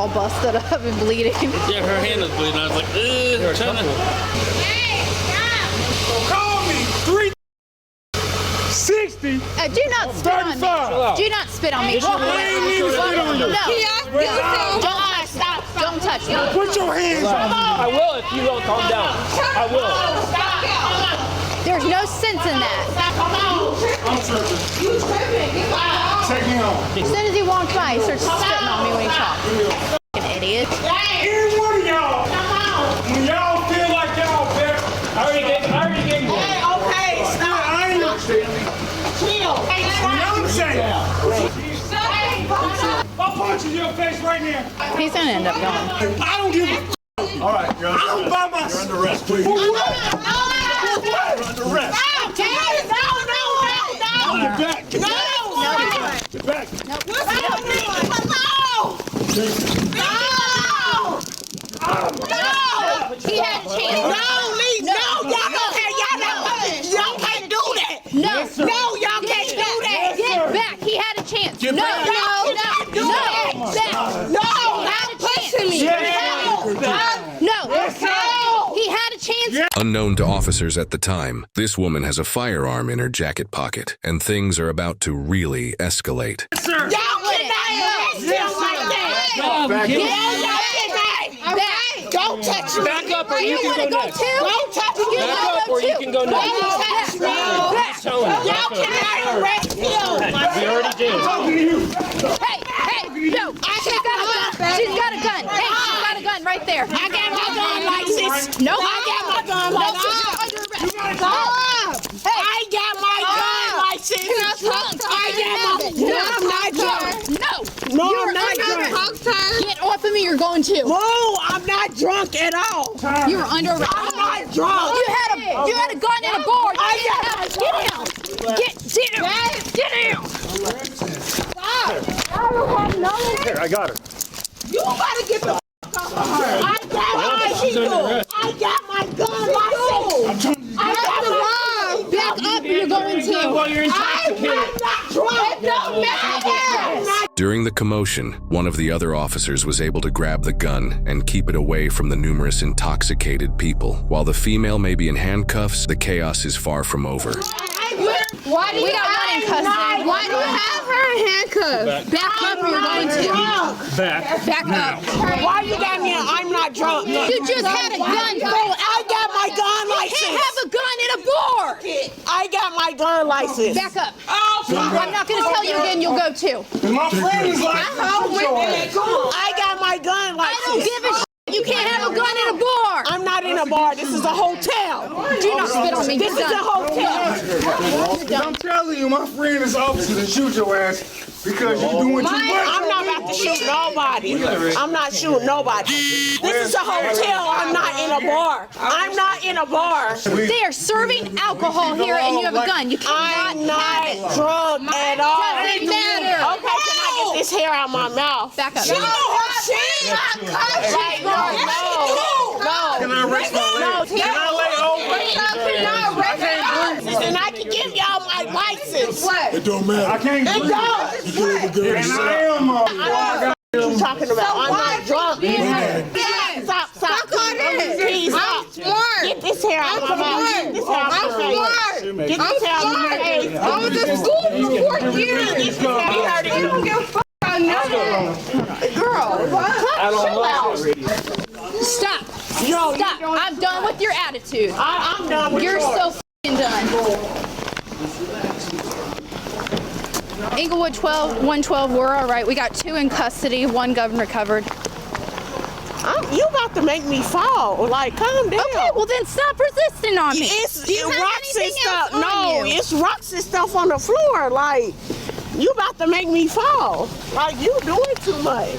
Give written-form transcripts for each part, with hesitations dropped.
all busted up and bleeding. Yeah, her hand was bleeding. I was like, ugh. Hey, stop! Call me 360. Do not spit on me. Do not spit on me. Don't touch me. Put your hands on me. I will if you don't calm down. I will. There's no sense in that. I'm tripping. You tripping. Take me home. As soon as he walked by, he starts spitting on me when he talks. Fucking idiot. Any one of y'all. When y'all feel like y'all better. I already gave you. Hey, okay, stop. I ain't gonna say it. Chill. Hey, You know what I'm saying? stop. I'll punch you in your face right now. He's gonna end up going. I don't give a f. All right, you're I'm by myself. under arrest, please. For what? You're under arrest. No. Get back. Get back. Get back. He had a chance. Y'all can't do that. No. No, y'all can't do that. Get back. He had a chance. Get back. He had a chance. Unknown to officers at the time, this woman has a firearm in her jacket pocket, and things are about to really escalate. Y'all cannot arrest him like that. Don't touch me. Back up or you can go next. Don't touch me. Back up or you can go next. Don't touch me. Y'all cannot arrest him. We already did. Hey, no. She's got a gun. She's got a gun. Hey, she's got a gun right there. I got my gun license. No. I got my gun license. I got my gun license. I got my. No, I'm not drunk. No, I'm not drunk. Get off of me. You're going to. No, I'm not drunk at all. You were under arrest. I'm not drunk. You had a gun in a bar. Get down. Get down. Here, I got her. You gotta get the off of her. I got my gun license. I got the gun. Back up. You're going to. While you're I'm intoxicated. not drunk. It don't matter. During the commotion, one of the other officers was able to grab the gun and keep it away from the numerous intoxicated people. While the female may be in handcuffs, the chaos is far from over. Why do you got one in custody? Why do you have her in handcuffs? Back up. You're going to. Back up. Why you got me? I'm not drunk. You just had a gun. I got my gun You license. can't have a gun in a bar. I got my gun license. Back up. I'm not going to tell you again. You'll go too. My friend is like, I got my gun license. I don't give a shit. You can't have a gun in a bar. I'm not in a bar. This is a hotel. Do not spit on me. This is a hotel. I'm telling you, my friend is officer to shoot your ass because you're doing too much. I'm not about to shoot nobody. I'm not shooting nobody. This is a hotel. I'm not in a bar. I'm not in a bar. They are serving alcohol here and you have a gun. You cannot I'm not drunk at all. Doesn't matter. Okay, can I get this hair out my mouth? Back up. No. Can I rest my leg? Can I lay over? And I can give y'all my license. It don't matter. I can't It does. You can have a gun. And I am What are you talking about? I'm not drunk. Stop. Please stop. Get this hair out of my mouth. Get this hair out of my face. Get this hair out of my face. I was in school for 4 years. You don't give a fuck about nothing. Girl, Stop. Stop. I'm done with your attitude. I'm done with You're yours. so f***ing done. Inglewood 112, we're all right. We got 2 in custody, 1 governor recovered. You about to make me fall. Like, calm down. Okay, well then stop resisting on me. It's Do you have rocks and anything stuff. else on No, you? it's rocks and stuff on the floor. Like, you about to make me fall. Like, you doing too much.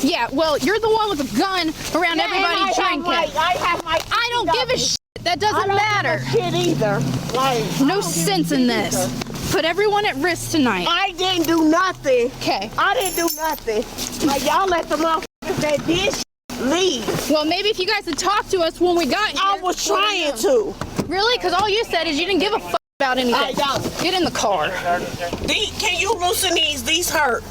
Yeah, well, you're the one with a gun around everybody drinking. I don't give a shit. That doesn't matter. Shit either. Like, No sense in this. Put everyone at risk tonight. I didn't do nothing. Okay. I didn't do nothing. Like, y'all let the motherfuckers that did shit leave. Well, maybe if you guys had talked to us when we got here. I was trying to. Really? Because all you said is you didn't give a fuck about anything. I don't. Get in the car. Can you loosen these? These hurt.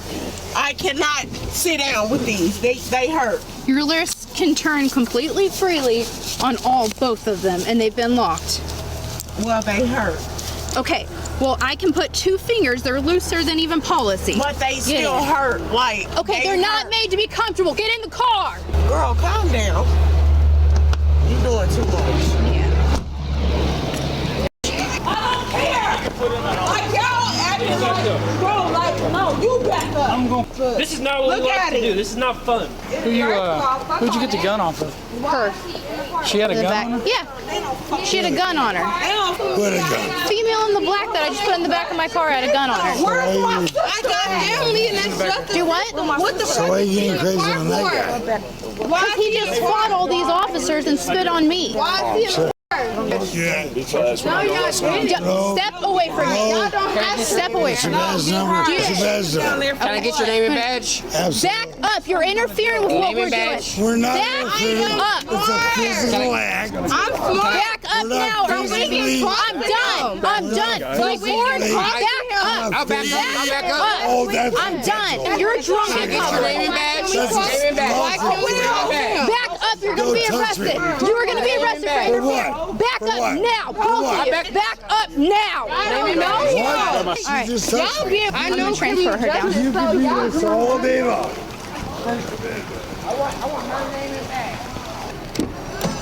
I cannot sit down with these. They hurt. Your wrists can turn completely freely on both of them, and they've been locked. Well, they hurt. Okay, well, I can put 2 fingers. They're looser than even policy. But they still hurt. Like, okay, they're not made to be comfortable. Get in the car. Girl, calm down. You're doing too much. Yeah. I don't care. Like y'all acting like, bro, like, no, you back up. I'm going. This is not what we like to do. This is not fun. Who'd you get the gun off of? Her. She had a In the gun back. on her? Yeah. She had a gun on her. What a gun. Female in the black that I just put in the back of my car had a gun on her. I got family and that's nothing. Do what? What the So why are you getting crazy on that guy? Because he just fought all these officers and spit on me. Yeah. Step away from me. Y'all don't have to step away from me. Badge number. What's your badge number? Can I get your name and badge? Absolutely. Back up. You're interfering with what we're doing. We're not Back interfering. up. It's a physical act. Back up We're not now. physically- I'm done. I'm done. Before, back up. I'll back up. I'll back up. Oh, that's I'm done. You're drunk. Can I get your name and badge? That's Name and badge. a Back up. You're going to be Don't touch me. arrested. You are going to be arrested for For interfering. what? Back For up what? now. For what? Back up now. What? She just touched me. I'm going to transfer her down. You can do this all day long.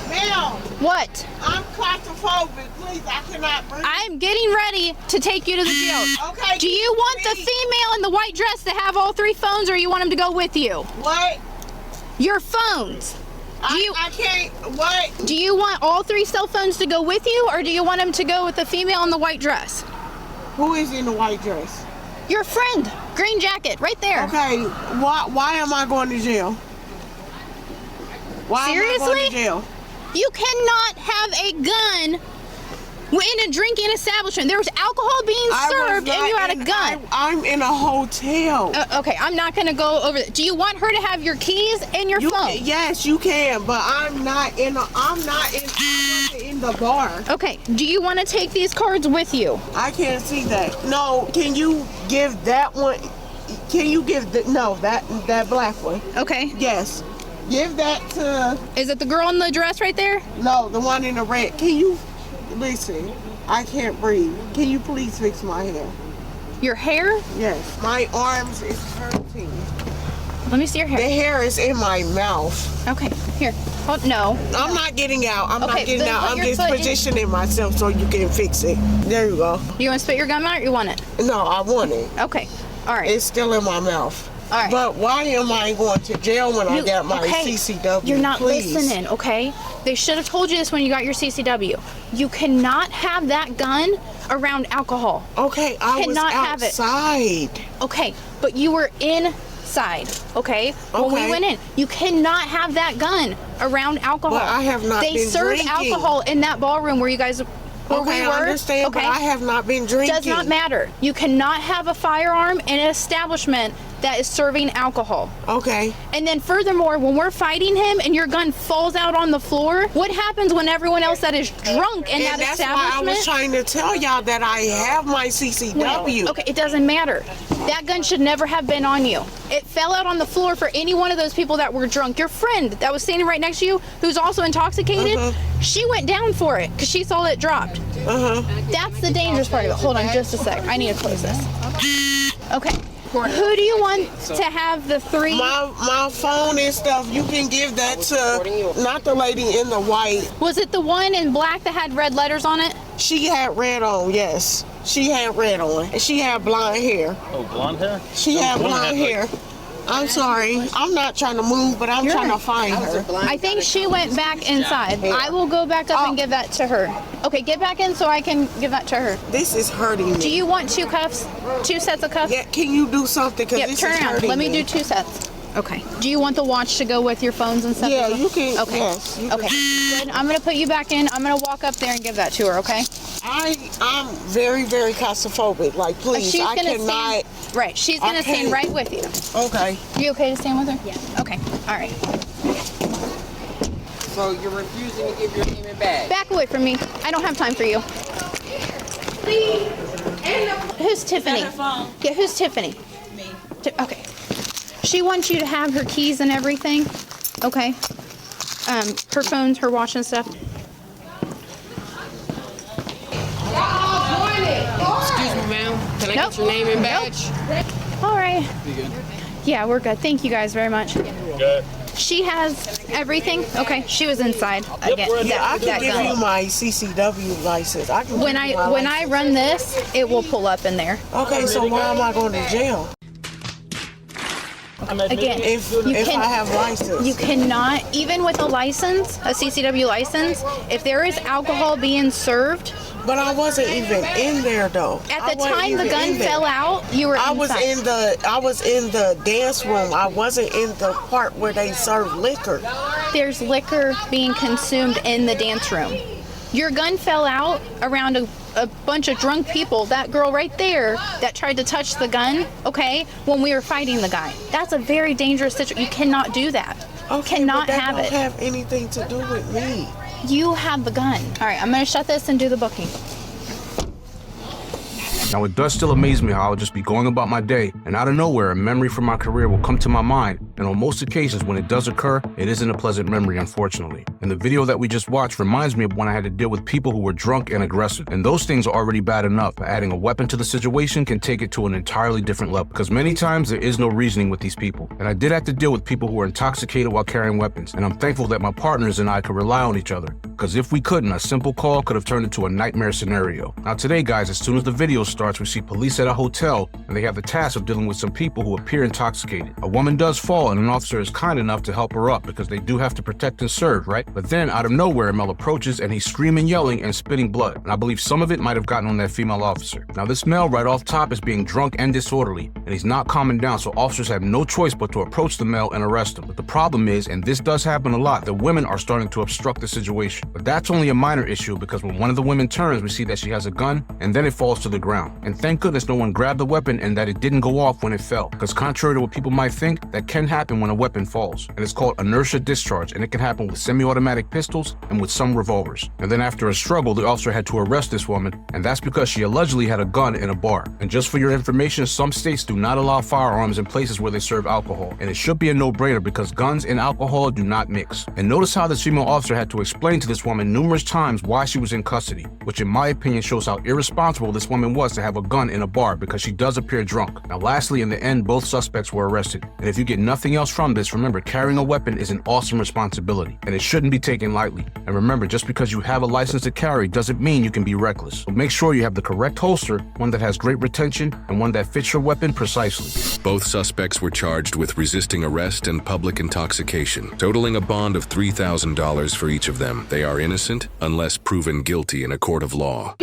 Ma'am, What? I'm claustrophobic. Please, I cannot breathe. I'm getting ready to take you to the jail. Okay. Do you want the please. female in the white dress to have all 3 phones, or you want them to go with you? What? Your phones. I can't. What? Do you want all 3 cell phones to go with you, or do you want them to go with the female in the white dress? Who is in the white dress? Your friend, green jacket, right there. Okay. Why am I going to jail? Why am I going Seriously? to jail? You cannot have a gun in a drinking establishment. There was alcohol being served, and you had a gun. I'm in a hotel. Okay, I'm not going to go over that. Do you want her to have your keys and your phone? Yes, you can, but I'm not in the bar. Okay, do you want to take these cards with you? I can't see that. No, can you give that one? Can you give that black one? Okay. Yes. Give that to Is it the girl in the dress right there? the one in the red. Can you listen? I can't breathe. Can you please fix my hair? Your hair? Yes. My arms is hurting. Let me see your The hair. hair is in my mouth. Okay, here. Oh, no. I'm not getting out. I'm Okay, not getting then out. put I'm your just foot in. positioning myself so you can fix it. There you go. You want to spit your gum out, or you want it? No, I want it. Okay. All right. It's still in my mouth. All right. But why am I going to jail when I got my CCW? You're not Please. listening, okay? They should have told you this when you got your CCW. You cannot have that gun around alcohol. Okay, I was Cannot have it. outside. Okay, but you were inside, okay? When we Okay. went in, you cannot have that gun around alcohol. But I have not They been serve drinking. alcohol in that ballroom where you guys where Okay, we were. I understand, okay? but I have not been drinking. Does not matter. You cannot have a firearm in an establishment that is serving alcohol. Okay. And then furthermore, when we're fighting him and your gun falls out on the floor, what happens when everyone else that is drunk in that And that's why I establishment? was trying to tell y'all that I have my CCW. Okay, it doesn't matter. That gun should never have been on you. It fell out on the floor for any one of those people that were drunk. Your friend that was standing right next to you, who's also intoxicated, she went down for it because she saw it dropped. That's the dangerous part of it. Hold on just a sec. I need to close this. Okay. Who do you want to have the 3? My phone and stuff, you can give that to, not the lady in the white. Was it the one in black that had red letters on it? She had red on, yes. She had red on. And she had blonde hair. Oh, blonde hair? She had blonde hair. I'm sorry. I'm not trying to move, but I'm trying to find her. I think she went back inside. I will go back up and give that to her. Okay, get back in so I can give that to her. This is hurting me. Do you want 2 cuffs? 2 sets of cuffs? Yeah, can you do something? Because Yep, this turn is around. hurting Let me do 2 sets. Okay. Do you want the watch to go with your phones and stuff? Yeah, as well? you can. Okay. Yes, you Okay. Good. I'm gonna put you back in. I'm gonna walk up there and give that to her. Okay. I'm very, very claustrophobic. Like, please, She's I gonna cannot. stand. Right. She's gonna stand can't. right with you. Okay. You okay to stand with her? Yeah. Okay. All right. So you're refusing to give your name and badge? Back away from me. I don't have time for you. Who's Tiffany? Yeah. Who's Tiffany? Me. Okay. She wants you to have her keys and everything. Okay. Her phones, her watch and stuff. Excuse me, ma'am. Can I get your name and badge? All right. Yeah, we're good. Thank you guys very much. Good. She has everything. Okay, she was inside. Again, Yeah, I can that give gun. you my CCW license. I can When give you my when license. I run this, it will pull up in there. Okay, so why am I going to jail Again, if you I have license? You cannot, even with a license, a CCW license, if there is alcohol being served. But I wasn't even in there though. At I the wasn't time the even gun in there. fell out, you were I inside. was in the dance room. I wasn't in the part where they serve liquor. There's liquor being consumed in the dance room. Your gun fell out around a bunch of drunk people. That girl right there that tried to touch the gun, okay, when we were fighting the guy. That's a very dangerous situation. You cannot do that. Okay, Cannot but that have don't it. have anything to do with me. You have the gun. All right, I'm going to shut this and do the booking. Now, it does still amaze me how I'll just be going about my day, and out of nowhere, a memory from my career will come to my mind, and on most occasions, when it does occur, it isn't a pleasant memory, unfortunately. And the video that we just watched reminds me of when I had to deal with people who were drunk and aggressive, and those things are already bad enough. Adding a weapon to the situation can take it to an entirely different level, because many times there is no reasoning with these people, and I did have to deal with people who were intoxicated while carrying weapons, and I'm thankful that my partners and I could rely on each other, because if we couldn't, a simple call could have turned into a nightmare scenario. Now today, guys, as soon as the video starts, we see police at a hotel, and they have the task of dealing with some people who appear intoxicated. A woman does fall, and an officer is kind enough to help her up because they do have to protect and serve, right? But then, out of nowhere, a male approaches, and he's screaming, yelling, and spitting blood. And I believe some of it might have gotten on that female officer. Now, this male right off top is being drunk and disorderly, and he's not calming down, so officers have no choice but to approach the male and arrest him. But the problem is, and this does happen a lot, the women are starting to obstruct the situation. But that's only a minor issue because when one of the women turns, we see that she has a gun, and then it falls to the ground. And thank goodness no one grabbed the weapon and that it didn't go off when it fell. Because contrary to what people might think, that can happen when a weapon falls. And it's called inertia discharge, and it can happen with semi-automatic pistols and with some revolvers. And then after a struggle, the officer had to arrest this woman, and that's because she allegedly had a gun in a bar. And just for your information, some states do not allow firearms in places where they serve alcohol. And it should be a no-brainer because guns and alcohol do not mix. And notice how this female officer had to explain to this woman numerous times why she was in custody, which in my opinion shows how irresponsible this woman was to have a gun in a bar because she does appear drunk. Now lastly, in the end, both suspects were arrested. And if you get nothing else from this, remember, carrying a weapon is an awesome responsibility, and it shouldn't be taken lightly. And remember, just because you have a license to carry doesn't mean you can be reckless. So make sure you have the correct holster, one that has great retention, and one that fits your weapon precisely. Both suspects were charged with resisting arrest and public intoxication, totaling a bond of $3,000 for each of them. They are innocent unless proven guilty in a court of law.